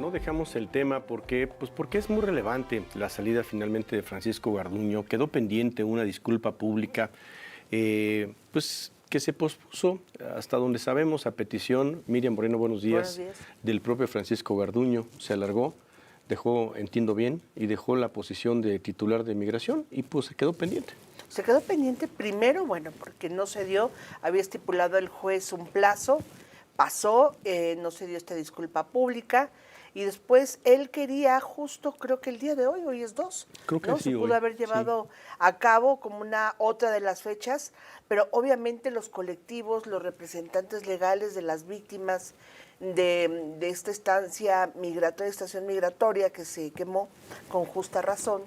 no dejamos el tema porque es muy relevante la salida finalmente de Francisco Garduño. Quedó pendiente una disculpa pública, que se pospuso hasta donde sabemos a petición, Miriam Moreno, buenos días, del propio Francisco Garduño. Se alargó, dejó, entiendo bien, y dejó la posición de titular de Migración y pues se quedó pendiente. Se quedó pendiente primero, bueno, porque no se dio, había estipulado el juez un plazo, pasó, no se dio esta disculpa pública y después él quería justo, creo que el día de hoy es 2, creo que ¿no? sí, Se pudo haber llevado a cabo como una otra de las fechas, pero obviamente los colectivos, los representantes legales de las víctimas de esta estación migratoria que se quemó con justa razón,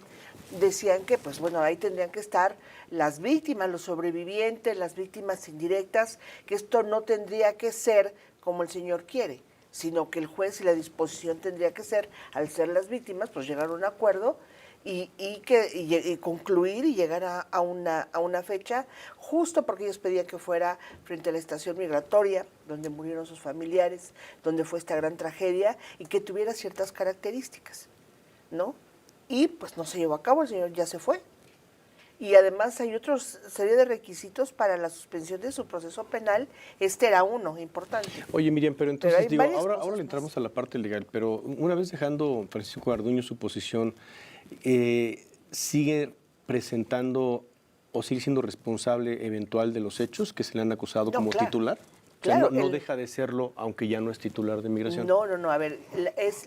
decían que, pues bueno, ahí tendrían que estar las víctimas, los sobrevivientes, las víctimas indirectas, que esto no tendría que ser como el señor quiere, sino que el juez y la disposición tendría que ser, al ser las víctimas, pues llegar a un acuerdo y concluir y llegar a una fecha, justo porque ellos pedían que fuera frente a la estación migratoria, donde murieron sus familiares, donde fue esta gran tragedia, y que tuviera ciertas características, ¿no? Y pues no se llevó a cabo, el señor ya se fue. Y además hay otra serie de requisitos para la suspensión de su proceso penal. Este era uno importante. Oye, Miriam, pero entonces ahora le entramos a la parte legal, pero una vez dejando Francisco Garduño su posición, ¿sigue presentando o sigue siendo responsable eventual de los hechos que se le han acusado como titular? Claro, o sea, no deja de serlo, aunque ya no es titular de Migración. No. A ver,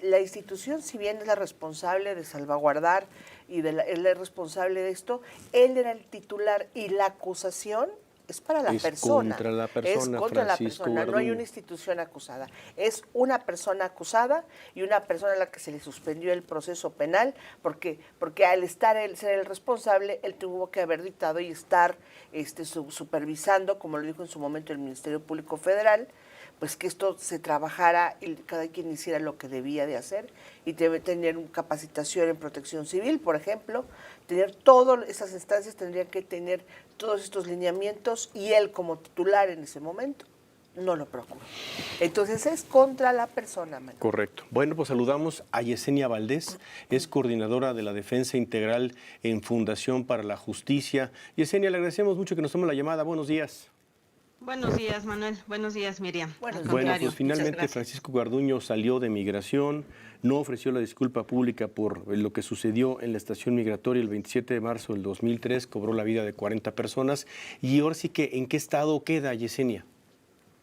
la institución, si bien es la responsable de salvaguardar y es la responsable de esto, él era el titular y la acusación es para la persona. Contra la persona, es contra Francisco la persona, Garduño. no hay una institución acusada. Es una persona acusada y una persona a la que se le suspendió el proceso penal porque al ser el responsable, él tuvo que haber dictado y estar supervisando, como lo dijo en su momento el Ministerio Público Federal, pues que esto se trabajara y cada quien hiciera lo que debía de hacer y debe tener una capacitación en protección civil, por ejemplo, tener todas esas instancias, tendrían que tener todos estos lineamientos y él como titular en ese momento no lo procura. Entonces es contra la persona. Manuel. Correcto. Bueno, pues saludamos a Yesenia Valdés, es coordinadora de la Defensa Integral en Fundación para la Justicia. Yesenia, le agradecemos mucho que nos tome la llamada. Buenos días. Buenos días, Manuel. Buenos días, Miriam. Bueno, pues finalmente Francisco Garduño salió de Migración, no ofreció la disculpa pública por lo que sucedió en la estación migratoria el 27 de marzo del 2003, cobró la vida de 40 personas. Y ahora sí que, ¿en qué estado queda, Yesenia?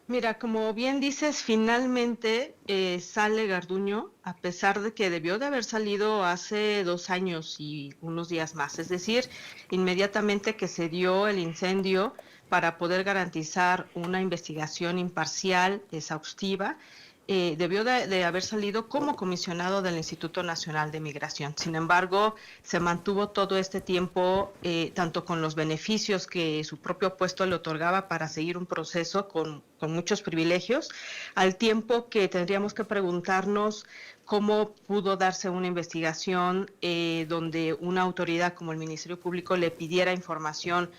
Mira, como bien dices, finalmente sale Garduño, a pesar de que debió de haber salido hace 2 años y unos días más. Es decir, inmediatamente que se dio el incendio, para poder garantizar una investigación imparcial, exhaustiva, debió de haber salido como comisionado del Instituto Nacional de Migración. Sin embargo, se mantuvo todo este tiempo, tanto con los beneficios que su propio puesto le otorgaba para seguir un proceso con muchos privilegios, al tiempo que tendríamos que preguntarnos cómo pudo darse una investigación donde una autoridad como el Ministerio Público le pidiera información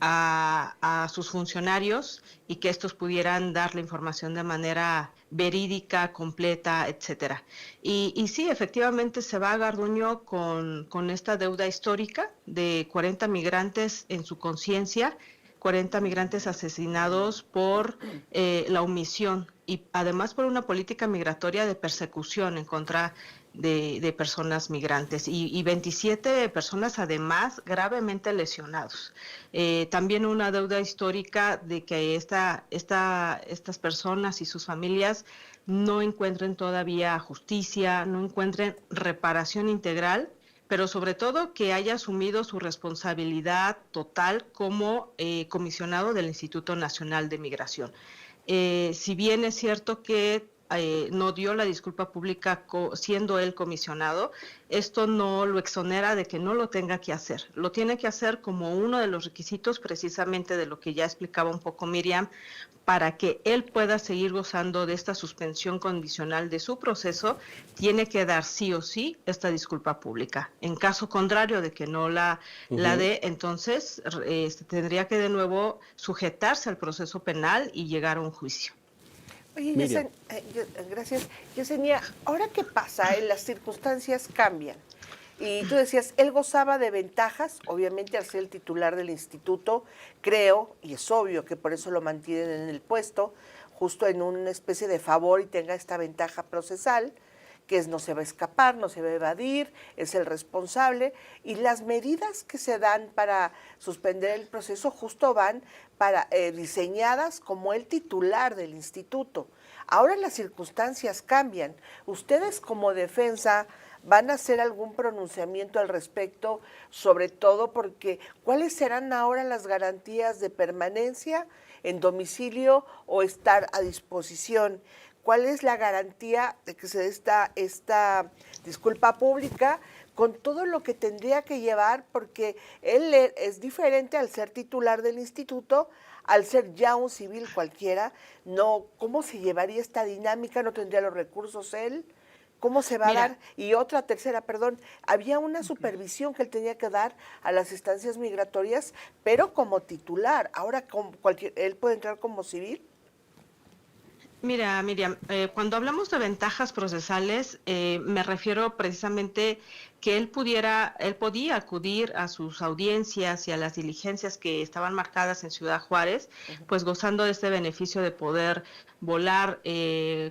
a sus funcionarios y que estos pudieran dar la información de manera verídica, completa, etcétera. Y sí, efectivamente se va a Garduño con esta deuda histórica de 40 migrantes en su conciencia, 40 migrantes asesinados por la omisión y además por una política migratoria de persecución en contra de personas migrantes y 27 personas además gravemente lesionados. También una deuda histórica de que estas personas y sus familias no encuentren todavía justicia, no encuentren reparación integral, pero sobre todo que haya asumido su responsabilidad total como comisionado del Instituto Nacional de Migración. Si bien es cierto que no dio la disculpa pública siendo él comisionado, esto no lo exonera de que no lo tenga que hacer. Lo tiene que hacer como uno de los requisitos precisamente de lo que ya explicaba un poco Miriam, para que él pueda seguir gozando de esta suspensión condicional de su proceso, tiene que dar sí o sí esta disculpa pública. En caso contrario de que no la dé, entonces tendría que de nuevo sujetarse al proceso penal y llegar a un juicio. Oye, Miriam. gracias. Yesenia, ¿ahora qué pasa? Las circunstancias cambian. Y tú decías, él gozaba de ventajas, obviamente al ser el titular del instituto, creo, y es obvio que por eso lo mantienen en el puesto, justo en una especie de favor y tenga esta ventaja procesal, que es no se va a escapar, no se va a evadir, es el responsable, y las medidas que se dan para suspender el proceso justo van para diseñadas como el titular del instituto. Ahora las circunstancias cambian. Ustedes como defensa van a hacer algún pronunciamiento al respecto, sobre todo porque ¿cuáles serán ahora las garantías de permanencia en domicilio o estar a disposición? ¿Cuál es la garantía de que se dé esta disculpa pública con todo lo que tendría que llevar? Porque él es diferente al ser titular del instituto, al ser ya un civil cualquiera. No, ¿cómo se llevaría esta dinámica? ¿No tendría los recursos él? ¿Cómo se va a dar? Y otra tercera, perdón, había una supervisión que él tenía que dar a las estancias migratorias, pero como titular. Ahora él puede entrar como civil. Mira, Miriam, cuando hablamos de ventajas procesales, me refiero precisamente que él podía acudir a sus audiencias y a las diligencias que estaban marcadas en Ciudad Juárez, pues gozando de este beneficio de poder volar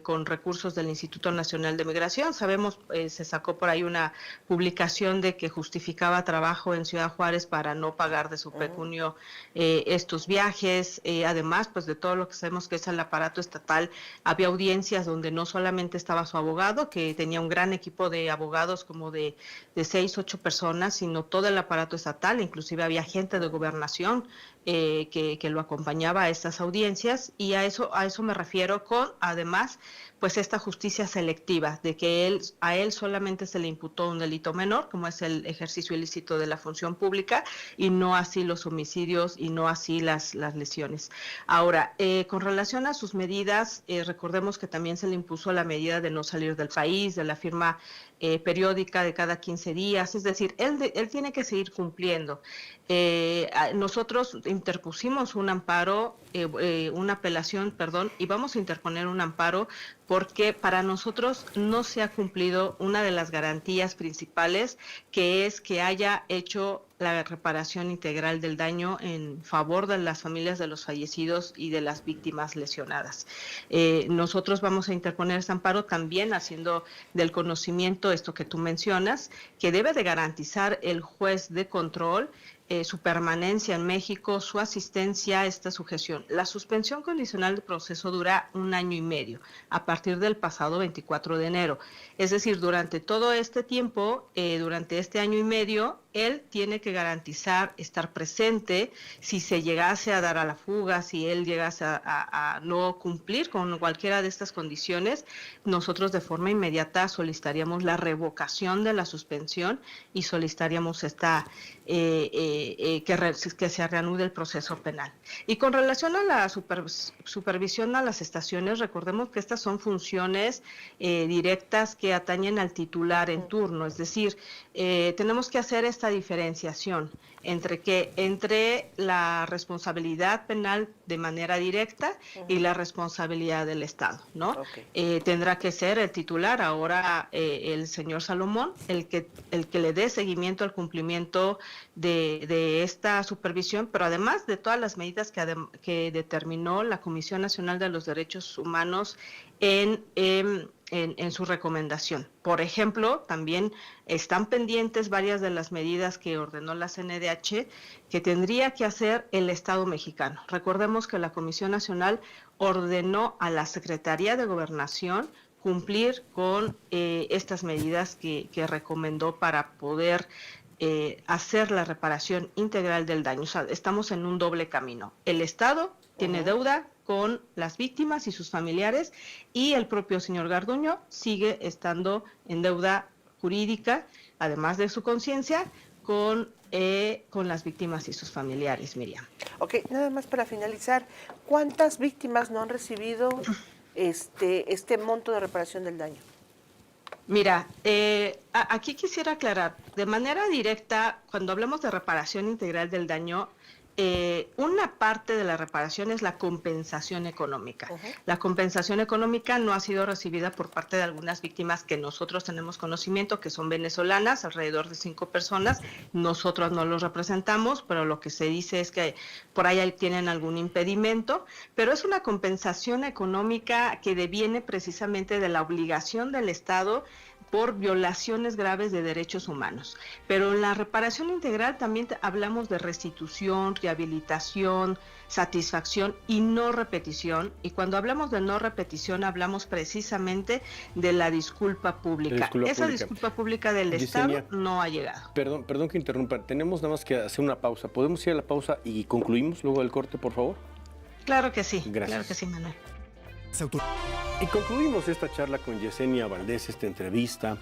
con recursos del Instituto Nacional de Migración. Sabemos, se sacó por ahí una publicación de que justificaba trabajo en Ciudad Juárez para no pagar de su pecunio estos viajes, además pues de todo lo que sabemos que es el aparato estatal. Había audiencias donde no solamente estaba su abogado, que tenía un gran equipo de abogados como de 6, 8 personas, sino todo el aparato estatal, inclusive había gente de gobernación que lo acompañaba a estas audiencias, y a eso me refiero con, además, pues esta justicia selectiva, de que a él solamente se le imputó un delito menor, como es el ejercicio ilícito de la función pública, y no así los homicidios y no así las lesiones. Ahora, con relación a sus medidas, recordemos que también se le impuso la medida de no salir del país, de la firma periódica de cada 15 días, es decir, él tiene que seguir cumpliendo. Nosotros interpusimos un amparo, una apelación, perdón, y vamos a interponer un amparo porque para nosotros no se ha cumplido una de las garantías principales, que es que haya hecho la reparación integral del daño en favor de las familias de los fallecidos y de las víctimas lesionadas. Nosotros vamos a interponer este amparo también haciendo del conocimiento esto que tú mencionas, que debe de garantizar el juez de control su permanencia en México, su asistencia a esta sujeción. La suspensión condicional del proceso dura 1 año y medio, a partir del pasado 24 de enero. Es decir, durante todo este tiempo, durante este año y medio, él tiene que garantizar estar presente. Si se llegase a dar a la fuga, si él llegase a no cumplir con cualquiera de estas condiciones, nosotros de forma inmediata solicitaríamos la revocación de la suspensión y solicitaríamos esta que se reanude el proceso penal. Y con relación a la supervisión a las estaciones, recordemos que estas son funciones directas que atañen al titular en turno, es decir, tenemos que hacer esta diferenciación entre la responsabilidad penal de manera directa y la responsabilidad del Estado, ¿no? Tendrá que ser el titular, ahora el señor Salomón, el que le dé seguimiento al cumplimiento de esta supervisión, pero además de todas las medidas que determinó la Comisión Nacional de los Derechos Humanos en su recomendación. Por ejemplo, también están pendientes varias de las medidas que ordenó la CNDH que tendría que hacer el Estado mexicano. Recordemos que la Comisión Nacional ordenó a la Secretaría de Gobernación cumplir con estas medidas que recomendó para poder hacer la reparación integral del daño. O sea, estamos en un doble camino. El Estado tiene deuda con las víctimas y sus familiares, y el propio señor Garduño sigue estando en deuda jurídica, además de su conciencia, con las víctimas y sus familiares, Miriam. Ok, nada más para finalizar, ¿cuántas víctimas no han recibido este monto de reparación del daño? Mira, aquí quisiera aclarar, de manera directa, cuando hablamos de reparación integral del daño, una parte de la reparación es la compensación económica. La compensación económica no ha sido recibida por parte de algunas víctimas que nosotros tenemos conocimiento, que son venezolanas, alrededor de 5 personas. Nosotros no los representamos, pero lo que se dice es que por ahí tienen algún impedimento, pero es una compensación económica que deviene precisamente de la obligación del Estado por violaciones graves de derechos humanos. Pero en la reparación integral también hablamos de restitución, rehabilitación, satisfacción y no repetición. Y cuando hablamos de no repetición, hablamos precisamente de la disculpa pública. Esa disculpa pública del Yesenia, Estado no ha llegado. Perdón que interrumpa. Tenemos nada más que hacer una pausa. ¿Podemos ir a la pausa y concluimos luego del corte, por favor? Claro que sí. Gracias. Claro que sí, Manuel. Y concluimos esta charla con Yesenia Valdés, esta entrevista,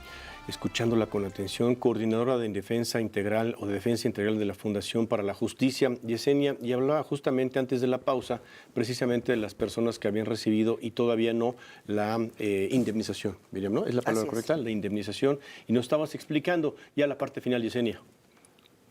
escuchándola con atención, coordinadora de defensa integral o de defensa integral de la Fundación para la Justicia. Yesenia, y hablaba justamente antes de la pausa, precisamente de las personas que habían recibido y todavía no la indemnización. Miriam, ¿no? Es la palabra correcta, la indemnización. Y nos estabas explicando ya la parte final, Yesenia.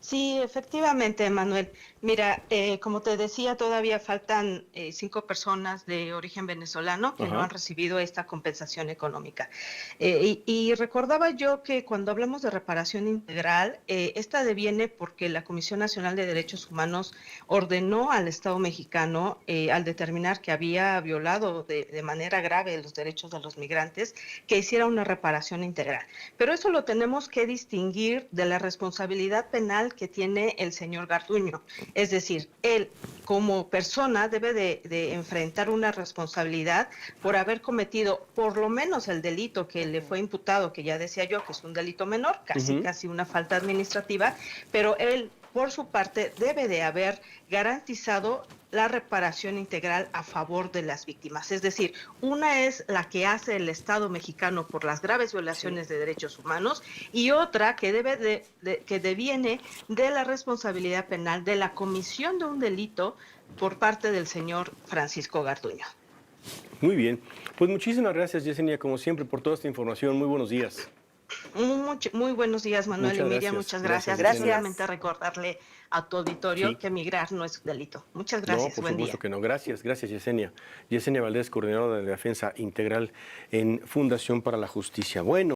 Sí, efectivamente, Manuel. Mira, como te decía, todavía faltan 5 personas de origen venezolano que no han recibido esta compensación económica. Y recordaba yo que cuando hablamos de reparación integral, esta deviene porque la Comisión Nacional de Derechos Humanos ordenó al Estado mexicano, al determinar que había violado de manera grave los derechos de los migrantes, que hiciera una reparación integral. Pero eso lo tenemos que distinguir de la responsabilidad penal que tiene el señor Garduño. Es decir, él como persona debe de enfrentar una responsabilidad por haber cometido por lo menos el delito que le fue imputado, que ya decía yo que es un delito menor, casi una falta administrativa, pero él por su parte debe de haber garantizado la reparación integral a favor de las víctimas. Es decir, una es la que hace el Estado mexicano por las graves violaciones de derechos humanos y otra que que deviene de la responsabilidad penal de la comisión de un delito por parte del señor Francisco Garduño. Muy bien. Pues muchísimas gracias, Yesenia, como siempre, por toda esta información. Muy buenos días. Muy buenos días, Manuel y Miriam. Muchas gracias. Solamente recordarle a tu auditorio que migrar no es delito. Muchas gracias. No, por supuesto que no. Gracias, Yesenia. Yesenia Valdés, coordinadora de defensa integral en Fundación para la Justicia. Bueno.